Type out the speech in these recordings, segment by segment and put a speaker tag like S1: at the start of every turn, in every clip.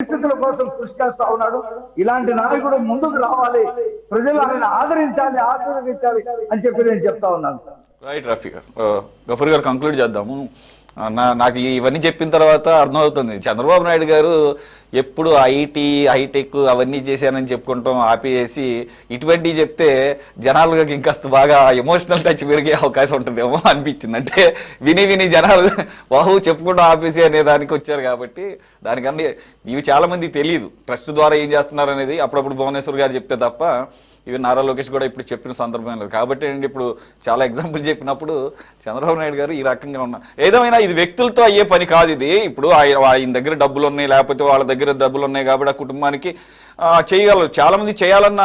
S1: పరిస్థితుల కోసం కృషి చేస్తా ఉన్నాడు. ఇలాంటి నాయకుడు ముందుకు రావాలి, ప్రజలు ఆయన ఆదరించాలి, ఆశీర్వదించాలి అని చెప్పి నేను చెప్తా ఉన్నాను సార్.
S2: రైట్ రఫీ గారు, గఫూర్ గారు కంక్లూడ్ చేద్దాము. నాకు ఇవన్నీ చెప్పిన తర్వాత అర్థమవుతుంది చంద్రబాబు నాయుడు గారు ఎప్పుడు ఐటీ హైటెక్ అవన్నీ చేశానని చెప్పుకుంటాం ఆపేసి ఇటువంటివి చెప్తే జనాలుగా ఇంకాస్త బాగా ఎమోషనల్ టచ్ పెరిగే అవకాశం ఉంటుందేమో అనిపించింది. అంటే విని విని జనాలు బాహు చెప్పుకుంటూ ఆపేసి అనే దానికి వచ్చారు కాబట్టి దానికన్నా ఇవి చాలా మంది తెలియదు ట్రస్ట్ ద్వారా ఏం చేస్తున్నారు అనేది. అప్పుడప్పుడు భువనేశ్వర్ గారు చెప్తే తప్ప ఇవి నారా లోకేష్ కూడా ఇప్పుడు చెప్పిన సందర్భం లేదు కాబట్టి అండి. ఇప్పుడు చాలా ఎగ్జాంపుల్ చెప్పినప్పుడు చంద్రబాబు నాయుడు గారు ఈ రకంగా ఉన్నారు. ఏదేమైనా ఇది వ్యక్తులతో అయ్యే పని కాదు. ఇది ఇప్పుడు ఆయన దగ్గర డబ్బులు ఉన్నాయి, లేకపోతే వాళ్ళ దగ్గర డబ్బులు ఉన్నాయి కాబట్టి ఆ కుటుంబానికి చేయగలరు. చాలా మంది చేయాలన్న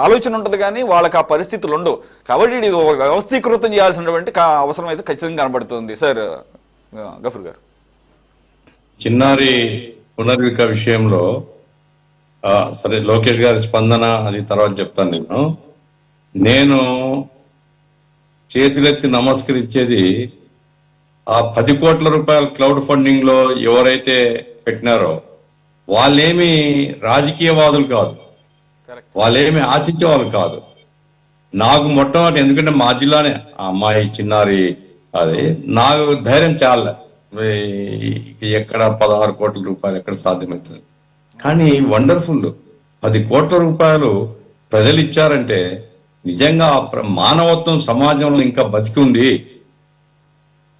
S2: ఆలోచన ఉంటుంది కానీ వాళ్ళకి ఆ పరిస్థితులు ఉండవు. కాబట్టి ఇది వ్యవస్థీకృతం చేయాల్సినటువంటి అవసరం అయితే ఖచ్చితంగా కనబడుతుంది. సార్ గఫూర్ గారు,
S3: చిన్నారి పునర్విక విషయంలో సరే లోకేష్ గారి స్పందన అది తర్వాత చెప్తాను. నేను చేతులెత్తి నమస్కరించేది ఆ 10 కోట్ల రూపాయల క్లౌడ్ ఫండింగ్ లో ఎవరైతే పెట్టినారో వాళ్ళేమి రాజకీయవాదులు కాదు, వాళ్ళేమి ఆశించే వాళ్ళు కాదు. నాకు మొట్టమొదటి ఎందుకంటే మా జిల్లానే ఆ అమ్మాయి చిన్నారి అది నాకు ధైర్యం చాలా ఎక్కడ 16 కోట్ల రూపాయలు ఎక్కడ సాధ్యమవుతుంది. కానీ వండర్ఫుల్ 10 కోట్ల రూపాయలు ప్రజలు ఇచ్చారంటే నిజంగా మానవత్వం సమాజంలో ఇంకా బతికి ఉంది,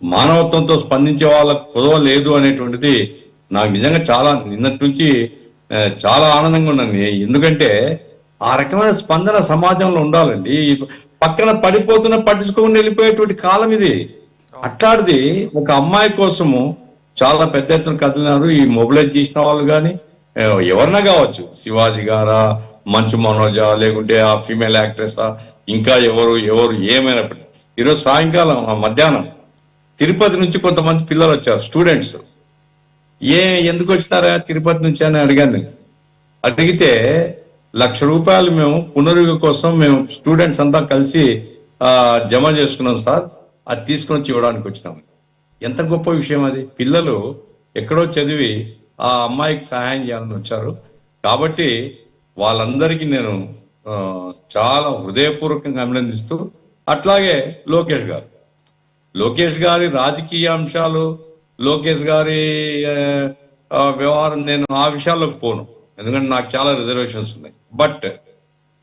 S3: మానవత్వంతో స్పందించే వాళ్ళకు కుదవలేదు అనేటువంటిది నాకు నిజంగా చాలా నిన్నటి నుంచి చాలా ఆనందంగా ఉన్నాను. ఎందుకంటే ఆ రకమైన స్పందన సమాజంలో ఉండాలండి. పక్కన పడిపోతున్న పట్టించుకొని వెళ్ళిపోయేటువంటి కాలం ఇది. అట్లాంటిది ఒక అమ్మాయి కోసము చాలా పెద్ద ఎత్తున కదిలినారు. ఈ మొబిలైజ్ చేసిన వాళ్ళు కానీ ఎవరన్నా కావచ్చు, శివాజీ గారా, మంచు మనోజా, లేకుంటే ఆ ఫీమేల్ యాక్ట్రెసా, ఇంకా ఎవరు ఏమైనప్పటికీ ఈరోజు సాయంకాలం మధ్యాహ్నం తిరుపతి నుంచి కొంతమంది పిల్లలు వచ్చారు, స్టూడెంట్స్. ఎందుకు వచ్చినారా తిరుపతి నుంచి అని అడిగాను. అడిగితే 1,00,000 రూపాయలు మేము పునరుద్ధరణ కోసం మేము స్టూడెంట్స్ అంతా కలిసి జమ చేసుకున్నాం సార్, అది తీసుకొని వచ్చి ఇవ్వడానికి వచ్చినాం. ఎంత గొప్ప విషయం అది. పిల్లలు ఎక్కడో చదివి ఆ అమ్మాయికి సహాయం చేయాలని వచ్చారు. కాబట్టి వాళ్ళందరికీ నేను చాలా హృదయపూర్వకంగా అభినందిస్తూ, అట్లాగే లోకేష్ గారి రాజకీయ అంశాలు, లోకేష్ గారి వ్యవహారం నేను ఆ విషయాల్లోకి పోను, ఎందుకంటే నాకు చాలా రిజర్వేషన్స్ ఉన్నాయి. బట్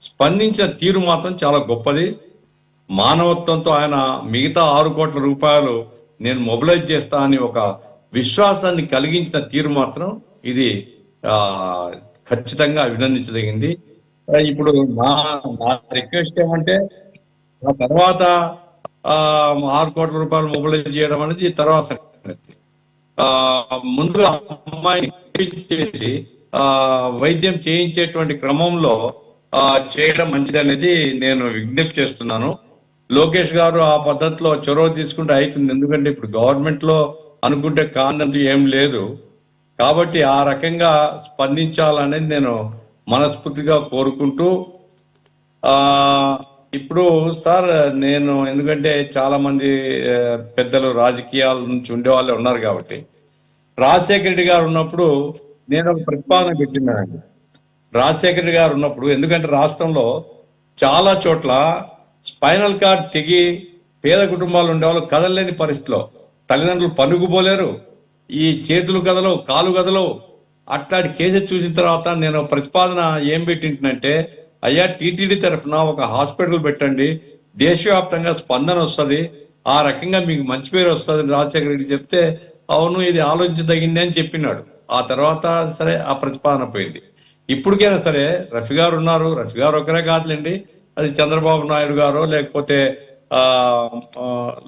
S3: స్పందించిన తీరు మాత్రం చాలా గొప్పది. మానవత్వంతో ఆయన మిగతా 6 కోట్ల రూపాయలు నేను మొబిలైజ్ చేస్తా అని ఒక విశ్వాసాన్ని కలిగించిన తీరు మాత్రం ఇది ఖచ్చితంగా అభినందించదగింది. ఇప్పుడు మా రిక్వెస్ట్ ఏమంటే ఆ తర్వాత 6 కోట్ల రూపాయలు మొబిలైజ్ చేయడం అనేది తర్వాత సంగతి. ముందుగా అమ్మాయిని చేసి వైద్యం చేయించేటువంటి క్రమంలో చేయడం మంచిది అనేది నేను విజ్ఞప్తి చేస్తున్నాను. లోకేష్ గారు ఆ పద్ధతిలో చొరవ తీసుకుంటే అవుతుంది. ఎందుకంటే ఇప్పుడు గవర్నమెంట్ లో అనుకుంటే కాదంటూ ఏం లేదు. కాబట్టి ఆ రకంగా స్పందించాలనేది నేను మనస్ఫూర్తిగా కోరుకుంటూ, ఇప్పుడు సార్ నేను ఎందుకంటే చాలా మంది పెద్దలు రాజకీయాల నుంచి ఉండేవాళ్ళే ఉన్నారు కాబట్టి, రాజశేఖర రెడ్డి గారు ఉన్నప్పుడు నేను ఒక ప్రతిపాదన పెట్టినానండి. రాజశేఖర రెడ్డి గారు ఉన్నప్పుడు, ఎందుకంటే రాష్ట్రంలో చాలా చోట్ల స్పైనల్ కార్డ్ తెగి పేద కుటుంబాలు ఉండేవాళ్ళు కదలలేని పరిస్థితిలో, తల్లిదండ్రులు పనుకుపోలేరు, ఈ చేతులు కదలవు, కాలు కదలవు. అట్లాంటి కేసెస్ చూసిన తర్వాత నేను ప్రతిపాదన ఏం పెట్టింటునంటే, అయ్యా టీటీడీ తరఫున ఒక హాస్పిటల్ పెట్టండి, దేశవ్యాప్తంగా స్పందన వస్తుంది, ఆ రకంగా మీకు మంచి పేరు వస్తుంది రాజశేఖర రెడ్డి చెప్తే, అవును ఇది ఆలోచించదగింది అని చెప్పినాడు. ఆ తర్వాత సరే ఆ ప్రతిపాదన పోయింది. ఇప్పటికైనా సరే రఫీ గారు ఉన్నారు, రఫీ గారు ఒకరే కాదులేండి, అది చంద్రబాబు నాయుడు గారో లేకపోతే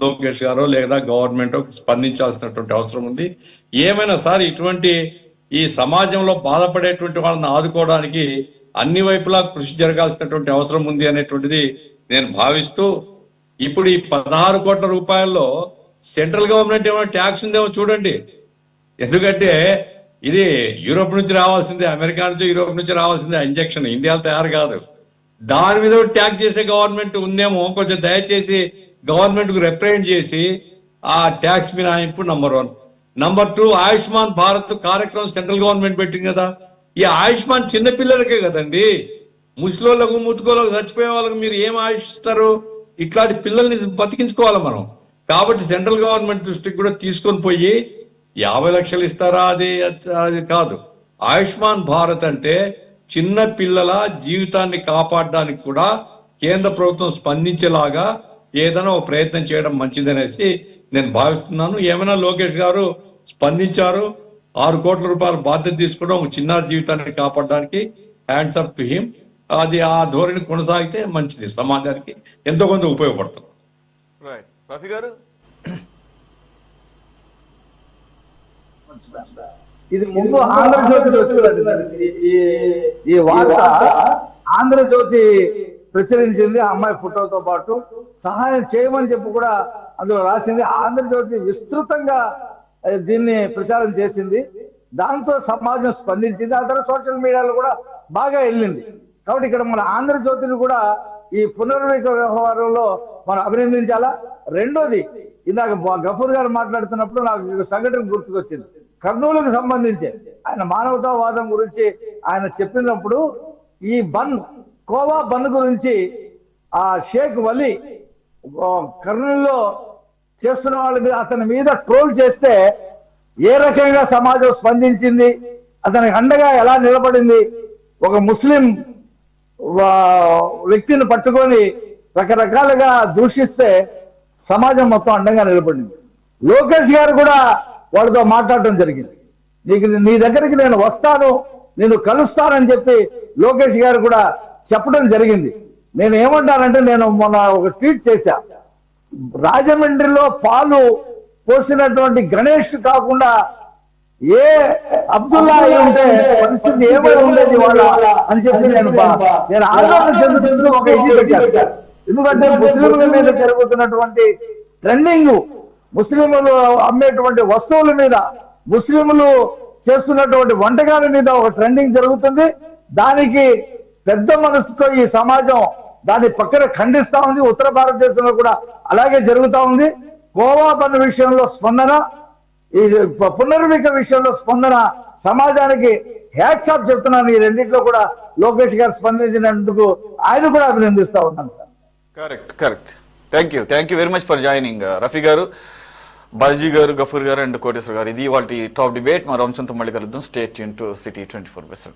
S3: లోకేష్ గారో లేదా గవర్నమెంట్ స్పందించాల్సినటువంటి అవసరం ఉంది. ఏమైనా సార్ ఇటువంటి ఈ సమాజంలో బాధపడేటువంటి వాళ్ళని ఆదుకోవడానికి అన్ని వైపులా కృషి జరగాల్సినటువంటి అవసరం ఉంది అనేటువంటిది నేను భావిస్తూ, ఇప్పుడు ఈ 16 కోట్ల రూపాయల్లో సెంట్రల్ గవర్నమెంట్ ఏమైనా ట్యాక్స్ ఉందేమో చూడండి. ఎందుకంటే ఇది యూరోప్ నుంచి రావాల్సిందే, అమెరికా నుంచి యూరోప్ నుంచి రావాల్సిందే ఇంజక్షన్, ఇండియాలో తయారు కాదు. దాని మీద ట్యాక్స్ చేసే గవర్నమెంట్ ఉందేమో, కొంచెం దయచేసి గవర్నమెంట్ కు రిప్రజెంట్ చేసి ఆ ట్యాక్స్ మినహాయింపు నంబర్ 1. నంబర్ 2, ఆయుష్మాన్ భారత్ కార్యక్రమం సెంట్రల్ గవర్నమెంట్ పెట్టింది కదా. ఈ ఆయుష్మాన్ చిన్న పిల్లలకే కదండి, ముసలోళ్ళకు ముట్టుకోళ్ళకు చచ్చిపోయే వాళ్ళకు మీరు ఏం ఆయుషిస్తారు? ఇట్లాంటి పిల్లల్ని బతికించుకోవాలి మనం. కాబట్టి సెంట్రల్ గవర్నమెంట్ దృష్టికి కూడా తీసుకొని పోయి 50 లక్షలు ఇస్తారా, అది కాదు. ఆయుష్మాన్ భారత్ అంటే చిన్న పిల్లల జీవితాన్ని కాపాడడానికి కూడా కేంద్ర ప్రభుత్వం స్పందించేలాగా ఏదైనా ఒక ప్రయత్నం చేయడం మంచిదనేసి నేను భావిస్తున్నాను. ఏమైనా లోకేష్ గారు స్పందించారు, 6 కోట్ల రూపాయల బాధ్యత తీసుకోవడం ఒక చిన్నారి జీవితాన్ని కాపాడడానికి. Hands up to him. అది ఆ ధోరణి కొనసాగితే మంచిది, సమాజానికి ఎంతో కొంత ఉపయోగపడుతుంది.
S2: రఫీ గారు,
S1: ఇది ముందు ఆంధ్రజ్యోతి వచ్చిందండి. ఈ వార్త ఆంధ్రజ్యోతి ప్రచురించింది. ఆ అమ్మాయి ఫోటోతో పాటు సహాయం చేయమని చెప్పి కూడా అందులో రాసింది. ఆంధ్రజ్యోతి విస్తృతంగా దీన్ని ప్రచారం చేసింది. దాంతో సమాజం స్పందించింది. ఆ తర్వాత సోషల్ మీడియాలో కూడా బాగా వెళ్ళింది. కాబట్టి ఇక్కడ మన ఆంధ్రజ్యోతిని కూడా ఈ పునర్విక వ్యవహారంలో మనం అభినందించాలా. రెండోది, ఇందాక గఫూర్ గారు మాట్లాడుతున్నప్పుడు నాకు సంఘటన గుర్తుకొచ్చింది. కర్నూలుకు సంబంధించి ఆయన మానవతావాదం గురించి ఆయన చెప్పినప్పుడు ఈ కోవా బన్ గురించి ఆ షేక్ వలీ కర్నూలులో చేస్తున్న వాళ్ళ మీద అతని మీద ట్రోల్ చేస్తే ఏ రకంగా సమాజం స్పందించింది, అతనికి అండగా ఎలా నిలబడింది, ఒక ముస్లిం వ్యక్తిని పట్టుకొని రకరకాలుగా దూషిస్తే సమాజం మొత్తం అండంగా నిలబడింది. లోకేష్ గారు కూడా వాళ్ళతో మాట్లాడటం జరిగింది. నీ దగ్గరికి నేను వస్తాను, నేను కలుస్తానని చెప్పి లోకేష్ గారు కూడా చెప్పడం జరిగింది. నేను ఏమంటానంటే, నేను మొన్న ఒక ట్వీట్ చేశా, రాజమండ్రిలో పాలు పోసినటువంటి గణేష్ కాకుండా ఏ అబ్దుల్లా అయి ఉంటే పరిస్థితి ఏమై ఉండేది వాళ్ళ అని చెప్పి నేను ఆందోళన చెందుతూ ఒక ఇది పెట్టాను. ఎందుకంటే ముస్లింల మీద జరుగుతున్నటువంటి ట్రెండింగ్, ముస్లింలు అమ్మేటువంటి వస్తువుల మీద, ముస్లింలు చేస్తున్నటువంటి వంటకాల మీద ఒక ట్రెండింగ్ జరుగుతుంది. దానికి పెద్ద మనసుతో ఈ సమాజం దాని పక్కన ఖండిస్తా ఉంది. ఉత్తర భారతదేశంలో కూడా అలాగే జరుగుతూ ఉంది. కోవా బన్ విషయంలో స్పందన, ఈ పునర్విక విషయంలో స్పందన, సమాజానికి హ్యాట్స్ ఆఫ్ చెప్తున్నాను. ఈ రెండింటిలో కూడా లోకేష్ గారు స్పందించినందుకు ఆయన కూడా అభినందిస్తా ఉన్నాను sir.
S2: Correct. Thank you very much for joining Rafi గారు, బాజీ గారు, గఫూర్ గారు అండ్ కోటేశ్వర్ గారు. ఇది వాళ్ళ టాప్ డిబేట్. మరో అంశంతో మళ్ళీ కలుద్దాం. Stay tune to city 24/7.